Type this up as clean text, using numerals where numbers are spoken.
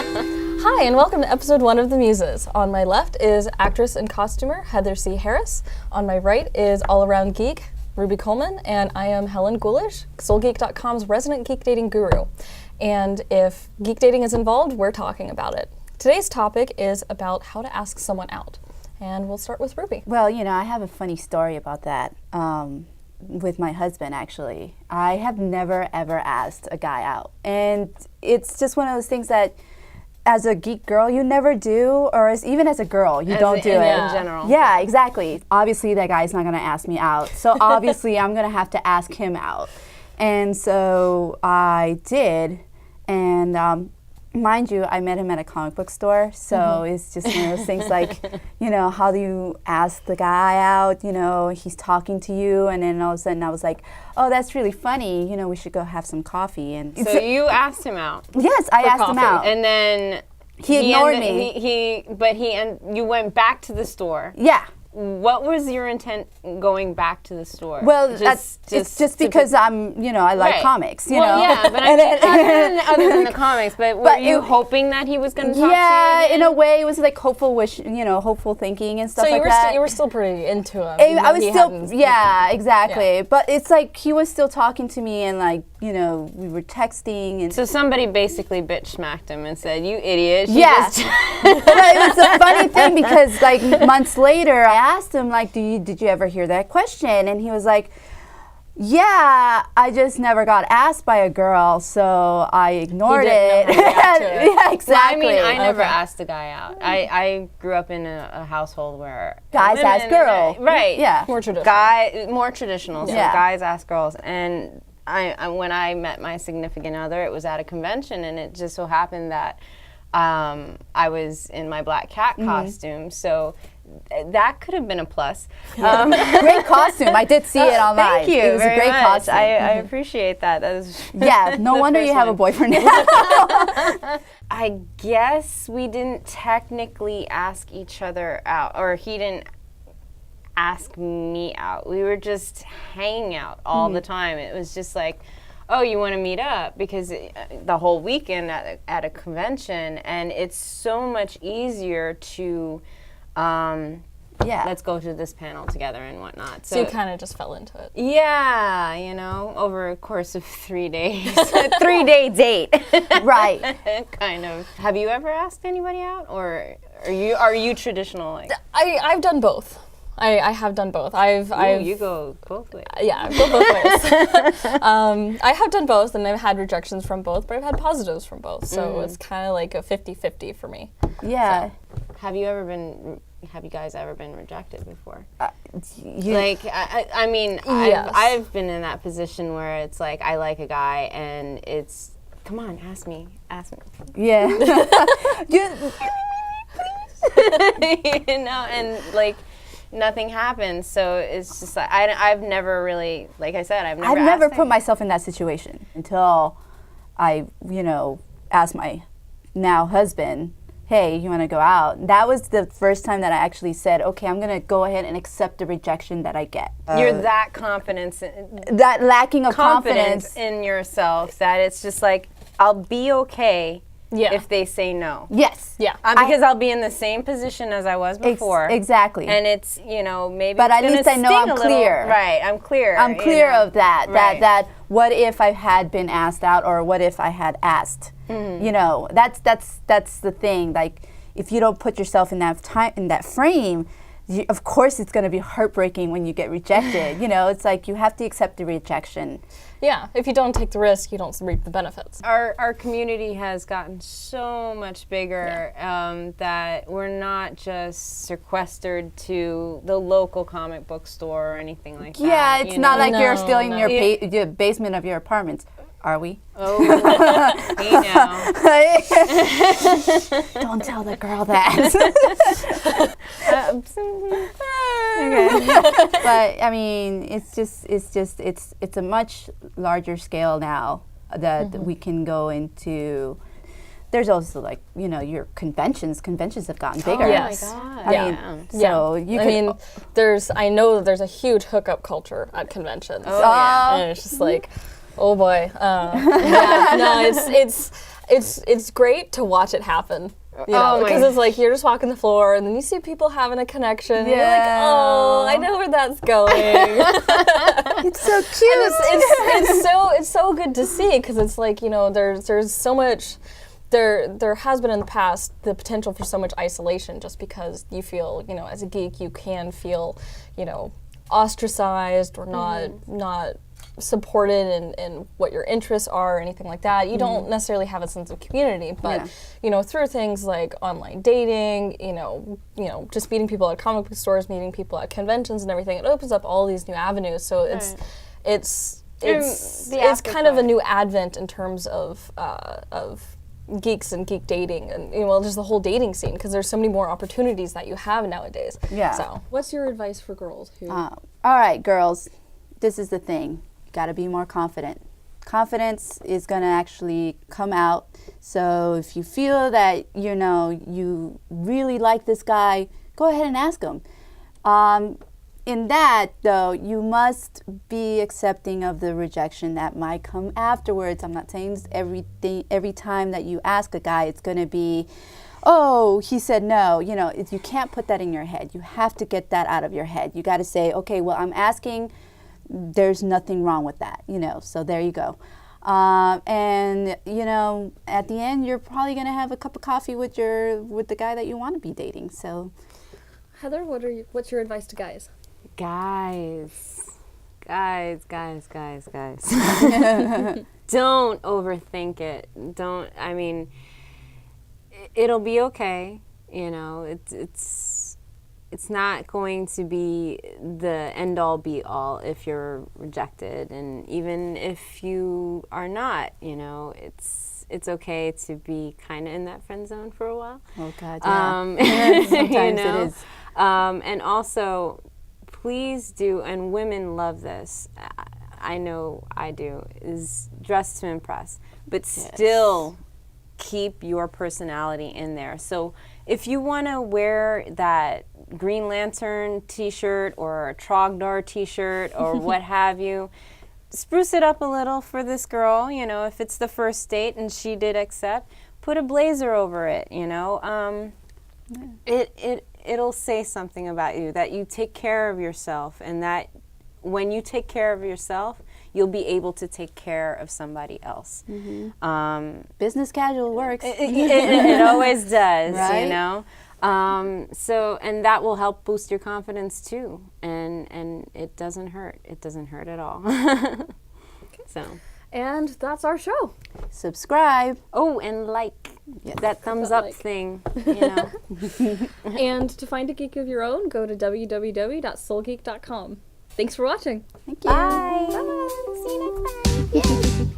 Hi, and welcome to episode 1 of the Muses. On my left is actress and costumer Heather C. Harris. On my right is all-around geek Ruby Coleman, and I am Helen Gulish, SoulGeek.com's resident geek dating guru. And if geek dating is involved, we're talking about it. Today's topic is about how to ask someone out. And we'll start with Ruby. Well, you know, I have a funny story about that with my husband, actually. I have never, ever asked a guy out. And it's just one of those things that as a geek girl, you never do, or even as a girl, you don't do it. In general. Yeah, exactly. Obviously, that guy's not going to ask me out. So obviously, I'm going to have to ask him out. And so I did. And mind you, I met him at a comic book store. So it's just one of those things like, you know, how do you ask the guy out? You know, he's talking to you. And then all of a sudden I was like, oh, that's really funny. You know, we should go have some coffee. And so you asked him out. Yes, I asked him out. And then he ignored me. You went back to the store. Yeah. What was your intent going back to the store? Well, it's just because I'm, you know, I like comics, you know. Yeah, but other than the comics, but were you hoping that he was going to talk to you? Yeah, in a way, it was like hopeful hopeful thinking and stuff like that. So you were still pretty into him. I was still, yeah, exactly. Yeah. But it's like he was still talking to me and like, you know, we were texting. And so somebody basically bitch smacked him and said, you idiot. Yeah. It was a funny thing because like months later, I asked him like, did you ever hear that question? And he was like, yeah, I just never got asked by a girl, so I ignored it. Yeah, exactly. Well, I mean, I never asked a guy out. I grew up in a household where guys ask girls. Right. Yeah. More traditional. More traditional. So guys ask girls. And when I met my significant other, it was at a convention, and it just so happened that I was in my black cat costume. So that could have been a plus. Great costume. I did see it online. Thank you. It was a great costume. I appreciate that. That is no wonder you have a boyfriend now. I guess we didn't technically ask each other out, or he didn't ask me out. We were just hanging out all the time. It was just like, oh, you want to meet up? Because the whole weekend at a convention, and it's so much easier to let's go to this panel together and whatnot. So you kind of just fell into it. Yeah, you know, over a course of 3 days. A 3-day date. Right. Kind of. Have you ever asked anybody out, or are you traditional? Like? I've done both. I have done both. You go both ways. Yeah, I go both ways. I have done both, and I've had rejections from both, but I've had positives from both. So it's kind of like a 50-50 for me. Yeah. So. Have you guys ever been rejected before? Yes. I've been in that position where it's like I like a guy, and it's, come on, ask me. Yeah. You know, and like, nothing happens, so it's just like I've never really, like I said, I've never put myself in that situation until I, you know, asked my now husband, hey, you want to go out? That was the first time that I actually said, okay, I'm going to go ahead and accept the rejection that I get. You're that that lacking of confidence in yourself that it's just like, I'll be okay if they say no. Yes. Yeah. Because I'll be in the same position as I was before. Exactly. And it's, you know, maybe but it's at least I know I'm clear. Right, I'm clear. I'm clear of that. Right. That what if I had been asked out, or what if I had asked? You know, that's the thing. Like, if you don't put yourself in that frame, of course it's going to be heartbreaking when you get rejected. You know, it's like you have to accept the rejection. Yeah, if you don't take the risk, you don't reap the benefits. Our community has gotten so much bigger that we're not just sequestered to the local comic book store or anything like that. Yeah, it's not like you're still in your basement of your apartments. Are we? Oh, we know. Don't tell the girl that. But I mean, it's a much larger scale now that we can go into. There's also like, you know, your conventions have gotten bigger. Oh yes. my God. I mean, so I know that there's a huge hookup culture at conventions. Oh, yeah. And it's just like, oh boy. it's great to watch it happen. You know, Oh my because it's like you're just walking the floor and then you see people having a connection and you're like, oh, I know where that's going. It's so cute. It's so good to see because it's like, you know, there's so much there has been in the past the potential for so much isolation just because you feel, you know, as a geek you can feel, you know, ostracized or not supported in what your interests are or anything like that. You don't necessarily have a sense of community, but you know, through things like online dating, you know, just meeting people at comic book stores, meeting people at conventions and everything, it opens up all these new avenues. So it's kind of a new advent in terms of geeks and geek dating and, you know, just the whole dating scene because there's so many more opportunities that you have nowadays. Yeah. So what's your advice for girls who all right, girls, this is the thing. You got to be more confident. Confidence is going to actually come out. So if you feel that, you know, you really like this guy, go ahead and ask him. In that, though, you must be accepting of the rejection that might come afterwards. I'm not saying every time that you ask a guy, it's going to be, oh, he said no. You know, you can't put that in your head. You have to get that out of your head. You got to say, okay, well, I'm asking. There's nothing wrong with that, you know, so there you go. And, you know, at the end, you're probably going to have a cup of coffee with the guy that you want to be dating, so. Heather, what's your advice to guys? Guys. Don't overthink it. I mean, it'll be okay, you know, it's not going to be the end-all be-all if you're rejected, and even if you are not, you know, it's okay to be kind of in that friend zone for a while. Oh God, yeah. Sometimes you know? it is. And also, please do, and women love this, I know I do, is dress to impress, but still keep your personality in there. So if you want to wear that Green Lantern t-shirt or a Trogdor t-shirt or what have you, spruce it up a little for this girl, you know, if it's the first date and she did accept, put a blazer over it, you know. It'll say something about you, that you take care of yourself, and that when you take care of yourself, you'll be able to take care of somebody else. Business casual works. It always does, right? You know. So, and that will help boost your confidence too, and it doesn't hurt. It doesn't hurt at all. So. And that's our show. Subscribe. Oh, and that thumbs up thing, you know. And to find a geek of your own, go to www.soulgeek.com. Thanks for watching. Thank you. Bye. See you next time.